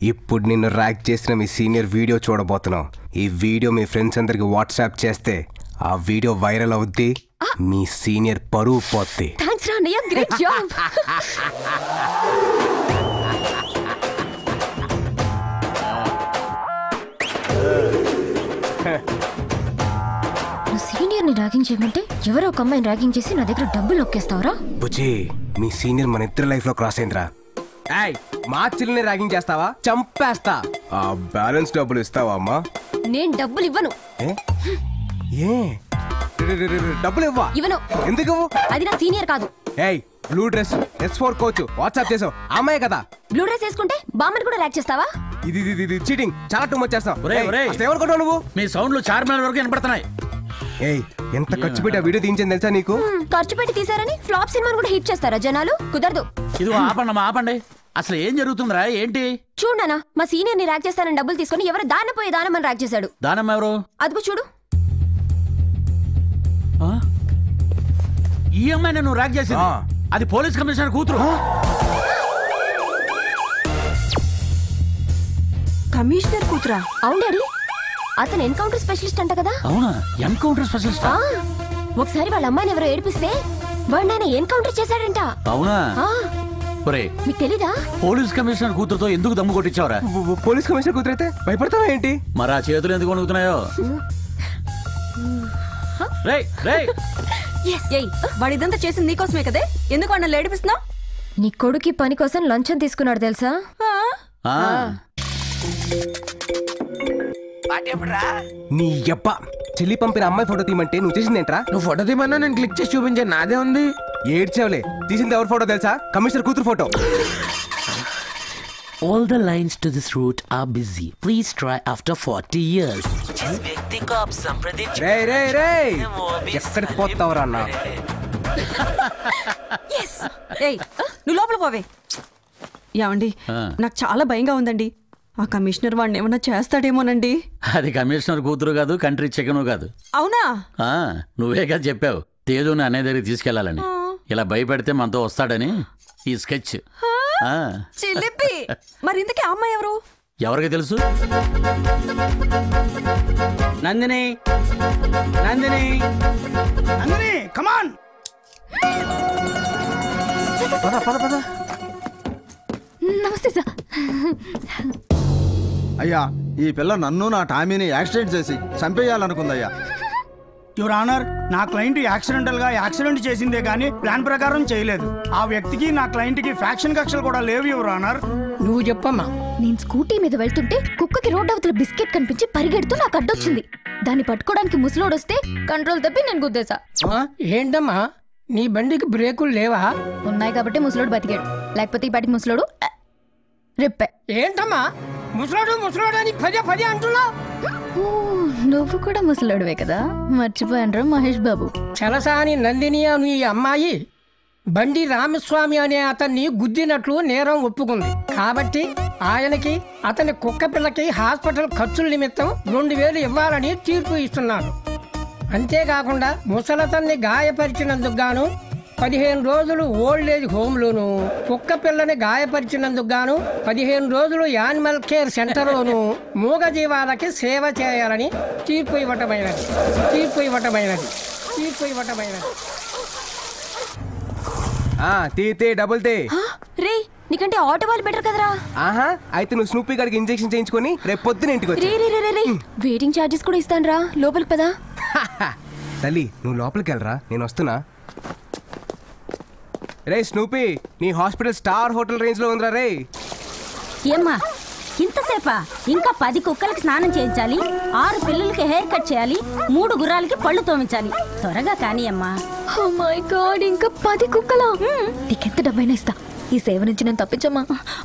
ఇప్పుడు నిన్ను ర్యాక్ చేసిన మీ సీనియర్ వీడియో చూడబోతున్నాం. ఈ వీడియో మీ ఫ్రెండ్స్ అందరికి వాట్సాప్ చేస్తే ఆ వీడియో వైరల్ అవుద్ది, మీ సీనియర్ పరువు పోద్ది. థాంక్స్ రా అన్నయ్య, గ్రేట్ జాబ్. సీనియర్ని ర్యాగింగ్ చేయమంటే ఎవరో ఒక అమ్మాయిని ర్యాగింగ్ చేసి నా దగ్గర డబ్బులు నొక్కేస్తావరా? బుజ్జి, మీ సీనియర్ మన ఇద్దరు లైఫ్ లో క్రాస్ అయిందిరా. మా చెల్లిని ర్యాగింగ్ చేస్తావా? చంపేస్తా. ఆ బ్యాలెన్స్ డబ్బులు ఇస్తావా అమ్మా? నేను డబ్బులు ఇవ్వను. డబ్బులు ఇవ్వా? ఇవ్వను. ఎందుకు? అది నా సీనియర్ కాదు. ఏయ్, blue dress S4 coach WhatsApp చేసావు, అమ్మాయి కదా? బ్లూ డ్రెస్ వేసుకుంటే బామ్మని కూడా ర్యాక్ చేస్తావా? ఇది చీటింగ్, చాలా టూ మచ్ చేస్తావు. ఏమనుకుంటావు నువ్వు? మీ సౌండ్లు చార్మినార్ వరకు వినపడుతున్నాయి. ఏయ్, ఎంత ఖర్చు పెట్టి ఆ వీడియో తీయించింది తెలుసా నీకు? ఖర్చు పెట్టి తీసారని ఫ్లాప్ సినిమాను కూడా హిట్ చేస్తారా జనాలు? కుదరదు. ఇది ఆపండి. అసలు ఏం జరుగుతుందిరా? ఏంటి? చూడనా, మా సీనియర్ ని ర్యాక్ చేస్తానని డబ్బులు తీసుకుని ఎవరు దానపోయే దానమని ర్యాక్ చేశాడు. దానమ్మ ఎవరు? అదిగో చూడు. ఈ అమ్మాయిని నువ్వు ర్యాక్ చేసింది? అది పోలీస్ కమిషనర్ కూతురు. కమిషనర్ కూతురా? అవును డాడీ, అతను ఎన్కౌంటర్ స్పెషలిస్ట్ అంట కదా? అవునా, ఎన్కౌంటర్ స్పెషలిస్ట్? ఒకసారి వాళ్ళ అమ్మాయిని ఎవరో ఏడిపిస్తే వాడిని ఆయన ఎన్కౌంటర్ చేశాడంట. అవునా? మీకు తెలీదా? పోలీస్ కమిషనర్ కూతురుతో ఎందుకు దమ్ము కొట్టించావరా? పోలీస్ కమిషనర్ కూతురు అయితే భయపడతావా ఏంటి? మరి ఆ చేతులు ఎందుకు వణుకుతున్నాయో? వాడిదంతా చేసింది నీకోసమే కదే, ఎందుకు వాడిని ఏడిపిస్తున్నావు? నీ కొడుకి పని కోసం లంచం తీసుకున్నాడు తెలుసా? నీ యబ్బ, చెల్లి పంపిన అమ్మాయి ఫోటో తీయమంటే నువ్వు చేసిందేంట్రా? నువ్వు ఫోటో తీయమన్నా నేను క్లిక్ చేసి చూపించాను, నాదే ఉంది. ఏడ్చావులే, తీసింది ఎవరి ఫోటో తెలుసా? కమిషనర్ కూతురు photo. All the lines to this route are busy. Please try after 40 years. ఎక్కడికి పోతావురా అన్న? నువ్వు లోపల పోవే. ఏమండి, నాకు చాలా భయంగా ఉందండి. ఆ కమిషనర్ వాడిని ఏమన్నా చేస్తాడేమోనండి. అది కమిషనర్ కూతురు కాదు, కంట్రీ చికెను కాదు. అవునా? నువ్వే కదా చెప్పావు తేజుని అనే దగ్గరికి తీసుకెళ్లాలని. ఇలా భయపెడితే మనతో వస్తాడని ఈ స్కెచ్. చిలిపి. మరి ఇంతకీ అమ్మాయి ఎవరు? ఎవరికి తెలుసు? నందిని, నందిని, నందిని, కమాన్. పద పద పద. నమస్తే సార్. అయ్యా, ఈ పిల్ల నన్ను నా టామీని యాక్సిడెంట్ చేసి చంపేయాలనుకుందయ్యా. యువర్ ఆనర్, నా క్లయింట్ యాక్సిడెంటల్ గా యాక్సిడెంట్ చేసిందే కానీ ప్లాన్ ప్రకారం చేయలేదు. ఆ వ్యక్తికి నా క్లయింట్ కి ఫ్యాక్షన్ కక్షలు కూడా లేవు యువర్ ఆనర్. నువ్వు చెప్పమ్మా. నేను స్కూటీ మీద వెళ్తుంటే కుక్కకి రోడ్ అవతల బిస్కెట్ కనిపించి పరిగెడుతూ నాకు అడ్డొచ్చింది. దాన్ని పట్టుకోవడానికి ముసలోడొస్తే కంట్రోల్ తప్పి నేను గుద్దేశా. ఏంటమ్మా, నీ బండికి బ్రేకులు లేవా? ఉన్నాయి కాబట్టి ముసలోడు బతికాడు, లేకపోతే ఈ పాటికి ముసలోడు రిప్పే. ఏంటమ్మా ముసలోడు ముసలోడు అని పదే పదే అంటున్నావు? నువ్వు కూడా ముసలోడువే కదా, మర్చిపోయాను మహేష్ బాబు. చలసాని నందిని అని ఈ అమ్మాయి బండి రామస్వామి అనే అతన్ని గుద్దినట్లు నేరం ఒప్పుకుంది. కాబట్టి ఆయనకి అతని కుక్క పిల్లకి హాస్పిటల్ ఖర్చుల నిమిత్తం 2000 ఇవ్వాలని తీర్పు ఇస్తున్నాను. అంతేకాకుండా ముసలతన్ని గాయపరిచినందుకు గాను 15 రోజులు ఓల్డ్ ఏజ్ హోమ్లోను, కుక్క పిల్లని గాయపరిచినందుకు గాను 15 రోజులు యానిమల్ కేర్ సెంటర్లోను మూగజీవాలకి సేవ చేయాలని తీర్పు ఇవ్వటమైనది. డబుల్ తే. రే, నీకంటే ఆటో వాళ్ళు బెటర్ కదరా. ఆహా, అయితే నువ్వు స్నూపీ గారికి ఇంజెక్షన్ చేయించుకొని రేపు పొద్దున ఇంటికి వచ్చి. వెయిటింగ్ ఛార్జెస్ కూడా ఇస్తాను రా, లోపలికి పదా. తల్లి, నువ్వు లోపలికి వెళ్ళరా, నేను వస్తున్నా. రే స్నూపీ, నీ హాస్పిటల్ స్టార్ హోటల్ రేంజ్ లో ఉందిరా. రే ఏమ్మా, ఇంతసేపా? ఇంకా 10 కుక్కలకి స్నానం చేయించాలి, 6 పిల్లలకి హెయిర్ కట్ చేయాలి, 3 గుర్రాలకి పళ్ళు తోమించాలి. త్వరగా కానీ అమ్మా. ఓ మై గాడ్, ఇంకా 10 కుక్కలా? నీకెంత డబ్బైనా ఇస్తా, ఈ సేవ నుంచి నేను తప్పించమ్మా.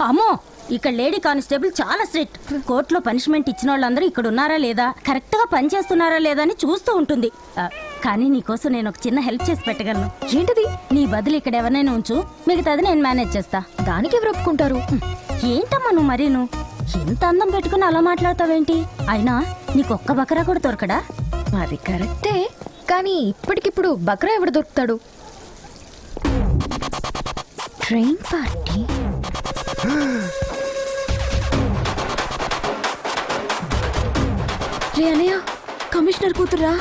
అమ్మో, ఇక్కడ లేడీ కానిస్టేబుల్ చాలా స్ట్రిక్ట్. కోర్టులో పనిష్మెంట్ ఇచ్చిన వాళ్ళందరూ ఇక్కడ ఉన్నారా లేదా, కరెక్ట్ గా పని చేస్తున్నారా లేదా అని చూస్తూ ఉంటుంది. కానీ నీకోసం నేను ఒక చిన్న హెల్ప్ చేసి పెట్టగలను. ఏంటది? నీ బదులు ఇక్కడ ఎవరినైనా ఉంచు, మిగతాది నేను మేనేజ్ చేస్తా. దానికి ఎవరు ఒప్పుకుంటారు? ఏంటమ్మా నువ్వు మరీను ఇంత అందం పెట్టుకుని అలా మాట్లాడతావేంటి? అయినా నీకొక్క బకరా కూడా దొరకడా? అది కరెక్టే, కానీ ఇప్పటికిప్పుడు బకరా ఎవడు దొరుకుతాడు? ట్రైన్ పార్టీ రే అనయ్య కమిషనర్ కూతురా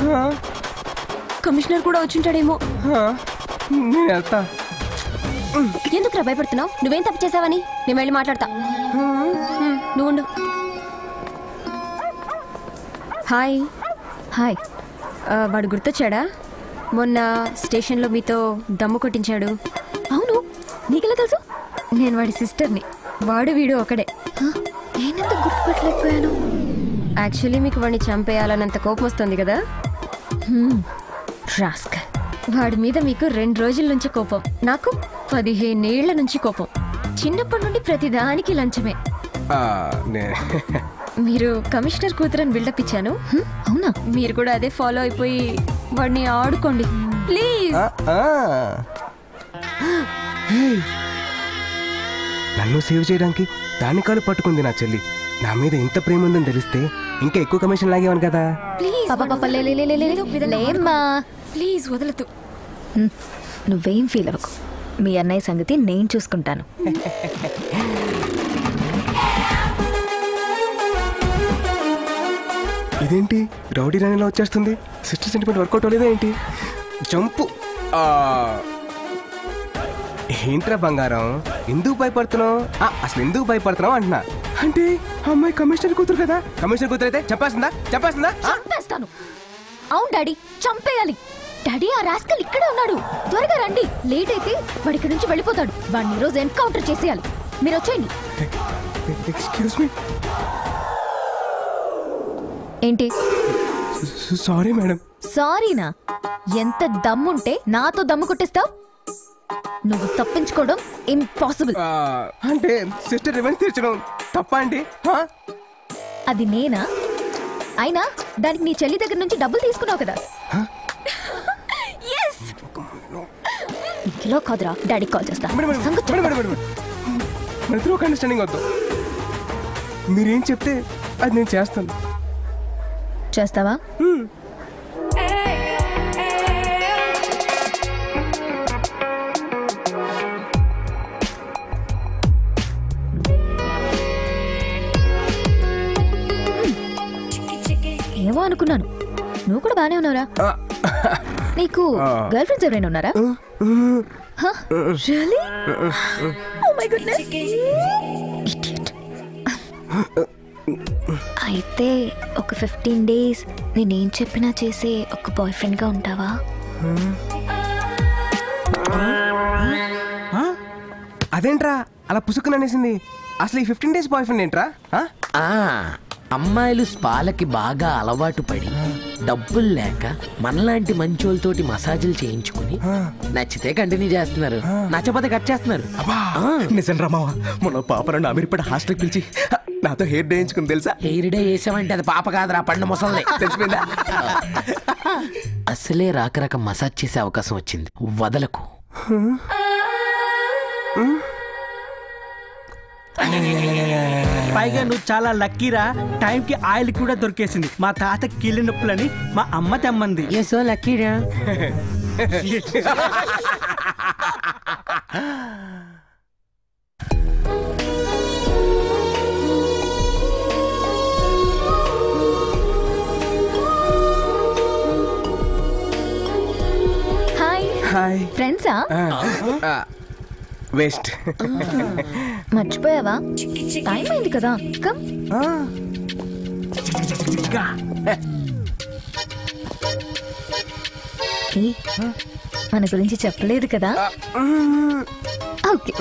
కమిషనర్ కూడా వచ్చింటాడేమో. నేను వెళ్తా. ఎందుకు రా భయపడుతున్నావు? నువ్వేం తప్పు చేసావని? నేను వెళ్ళి మాట్లాడతా. నువ్వు ఉండు. హాయ్. హాయ్. వాడు గుర్తొచ్చాడా? మొన్న స్టేషన్లో మీతో దమ్ము కొట్టించాడు. అవును, నీకెలా తెలుసు? నేను వాడి సిస్టర్ని. వాడు వీడు ఒకడే. నేనెంత గుర్తుపెట్టలేకపోయాను. యాక్చువల్లీ మీకు వాడిని చంపేయాలన్నంత కోపం వస్తుంది కదా. రాస్క. వాడి మీద మీకు 2 రోజుల నుంచి కోపం, నాకు 15 ఏళ్ల నుంచి కోపం. చిన్నప్పటి నుండి ప్రతిదానికి లంచమే. మీరు కమిషనర్ కూతురని బిల్డప్ ఇచ్చాను. అవునా? మీరు కూడా అదే ఫాలో అయిపోయి వాడిని ఆడుకోండి ప్లీజ్. నన్ను సేవ్ చేయడానికి దాని కాలు పట్టుకుంది నా చెల్లి. నా మీద ఇంత ప్రేమ ఉందని తెలిస్తే ఇంకా ఎక్కువ కమిషన్ లాగేవాను కదా. ప్లీజ్ వదలదు. నువ్వేం ఫీల్ అవ్వకు. మీ అన్నయ్య సంగతి నేను చూసుకుంటాను. ఇదేంటి రౌడీ రాణిలో వచ్చేస్తుంది? సిస్టర్ సెంటిమెంట్ వర్కౌట్ అవ్వలేదా ఏంటి? జంపు. ఏంట్రా బంగారం, ఎందుకు భయపడుతున్నావు? అసలు ఎందుకు భయపడుతున్నావు అంటున్నా. అంటే అమ్మాయి కమిషనర్ కూతురు కదా. కమిషనర్ కూతురు అయితే చెప్పేస్తుందా? చంపేస్తాను. అవును డాడీ, చంపేయాలి. డాడీ, ఆ రాస్కల్ ఇక్కడే ఉన్నాడు. త్వరగా రండి. లేట్ అయితే వాడి ఇక్కడి నుంచి వెళ్ళిపోతాడు. వాడిని ఈరోజు ఎన్కౌంటర్ చేసేయాలి. మీరు వచ్చేయండి. Excuse me. ఏంటి? Sorry madam. సారీనా? ఎంత దమ్ముంటే నాతో దమ్ము కొట్టిస్తావు? నువ్వు తప్పించుకోవడం ఇంపాసిబుల్. అంటే సిస్టర్ రివెంజ్ తీర్చడం తప్ప అండి? అది నేనా? అయినా దానికి నీ చెల్లి దగ్గర నుంచి డబ్బులు తీసుకున్నావు కదా. కిలో కాదురా, డాడీ కాల్ చేస్తా. అండర్స్టాండింగ్ వద్దు. మీరేం చెప్తే అది నేను చేస్తాను. చేస్తావా? ఏమో అనుకున్నాను. నువ్వు కూడా బానే ఉన్నావురా. నీకు గర్ల్ ఫ్రెండ్స్ ఎవరైనా ఉన్నారా? Really? Oh my goodness. Idiot. అయితే ఒక 15 days నేనేం చెప్పినా చేసే ఒక బాయ్ ఫ్రెండ్ గా ఉంటావా? అదేంట్రా అలా పుసుకుని అనేసింది? అసలు ఈ 15 days బాయ్ ఫ్రెండ్ ఏంట్రా? అమ్మాయిలు స్పాలకి బాగా అలవాటు పడి డబ్బులు లేక మనలాంటి మంచోళ్ళతోటి మసాజులు చేయించుకుని నచ్చితే కంటిన్యూ చేస్తున్నారు, నచ్చపోతే కట్ చేస్తున్నారు. నిజం రామావా, మొన్న పాపను నా అమీర్పేట హాస్టల్కి పిలిచి నాతో హెయిర్ డే వేయించుకుని తెలుసా? హెయిర్ డే వేసామంటే అది పాప కాదురా, పండు ముసలి. తెలిసిపోయిందా? అసలే రాక మసాజ్ చేసే అవకాశం వచ్చింది, వదలకు. పైగా నువ్వు చాలా లక్కీరా, టైంకి ఆయిల్ కూడా దొరికేసింది. మా తాత కీళ్ళ నొప్పులని మా అమ్మ తెమ్మంది. సో లక్కీరా. హాయ్. హాయ్. ఫ్రెండ్సా? వేస్ట్. మర్చిపోయావా? టైం అయింది కదా. కమ్. మన గురించి చెప్పలేదు కదా. ఓకే.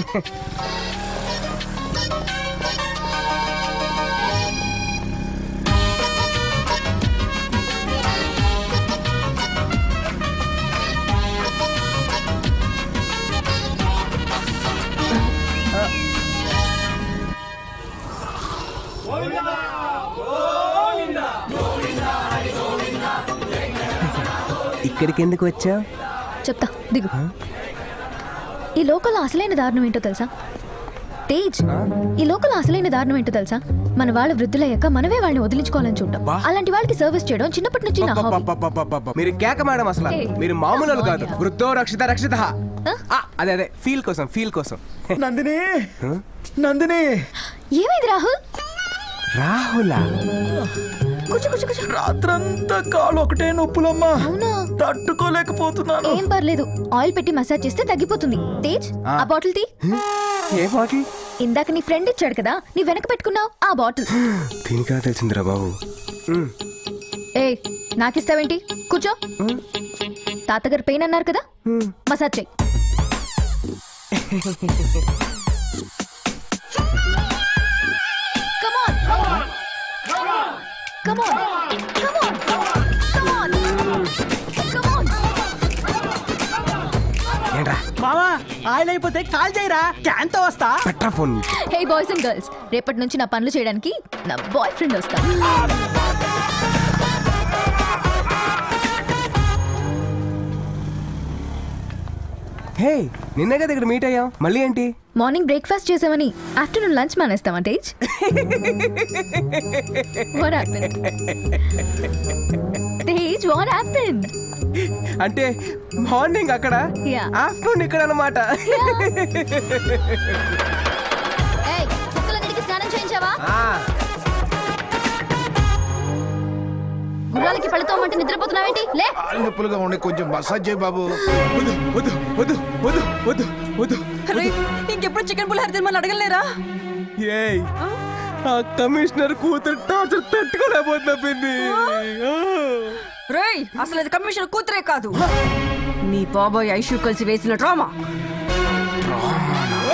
ఇక్కడికి ఎందుకు వచ్చావు? చెప్తా, దిగు. ఈ లోకల్ అసలైన దారుణం ఏంటో తెలుసా? తేజ్, ఈ లోకల్ అసలైన దారుణం ఏంటో తెలుసా? మన వాళ్ళ వృద్ధులయ్యాక మనమే వాళ్ళని వదిలించుకోవాలని చూడటం. అలాంటి వాళ్ళకి సర్వీస్ చేయడం చిన్నప్పటి నుంచి నా హాబీ. మీరు కేక మేడం, అసలు మీరు మామూలు కాదు. వృద్ధో రక్షిత రక్షిత. అదే అదే ఫీల్ కోసం. నందిని, నందిని. ఏమైంది రాహుల్? రాహులా? కూర్చో కూర్చో కూర్చో. రాత్రంతా కాలు ఒకటే నొప్పులమ్మా, అవునా? తట్టుకోలేకపోతున్నాను. ఏం పర్లేదు, ఆయిల్ పెట్టి మసాజ్ చేస్తే తగ్గిపోతుంది. తేజ్, ఆ బాటిల్ తీ. ఏ బాటిల్? ఇందాక నీ ఫ్రెండ్ ఇచ్చాడు కదా, నీ వెనక పెట్టుకున్నావు ఆ బాటిల్. దీనికా తెలిసిందిరా బాబు. ఏ నాకిస్తావేంటి? కూర్చో. తాతగారు పెయిన్ అన్నారు కదా, మసాజ్ చెయ్యి. Come on, come on, come on, come on, come on, come on, come on. ఏంట్రా మామా ఆయిల్ అయిపోతే కాల్ చేయరా, క్యాన్తో వస్తా. Petra phone. Hey boys and girls, రేపటి నుంచి నా పనులు చేయడానికి నా బాయ్ ఫ్రెండ్ వస్తాడు. హే, నిన్నే కదా ఇక్కడ మీట్ అయ్యాం, మళ్ళీ ఏంటి? మార్నింగ్ బ్రేక్ఫాస్ట్ చేసామని ఆఫ్టర్నూన్ లంచ్ మానేస్తావా Tej? What happened? Tej, what happened? అంటే మార్నింగ్ అక్కడ, Yeah. ఆఫ్టర్నూన్ ఇక్కడ అన్నమాట. ఏయ్, కుక్కలన్నిటికీ స్నానం చేయించావా? గుర్రాలకి పళ్ళతోమంటే నిద్రపోతున్నావేంటి? లే. నొప్పులుగా ఉండే కొంచెం మసాజ్ చేయి బాబు. వద్దు వద్దు వద్దు వద్దు వద్దు వద్దు. ఇంకెప్పుడు చికెన్ పులిహోర తినమని అడగలేరా? ఏయ్, ఆ కమిషనర్ కూతురు టార్చర్ పెట్టుకోలేకపోతున్నా పిన్ని. రేయ్, అసలు అది కమిషనర్ కూతురే కాదు, నీ బాబాయ్ ఐషు కలిసి వేసిన డ్రామా.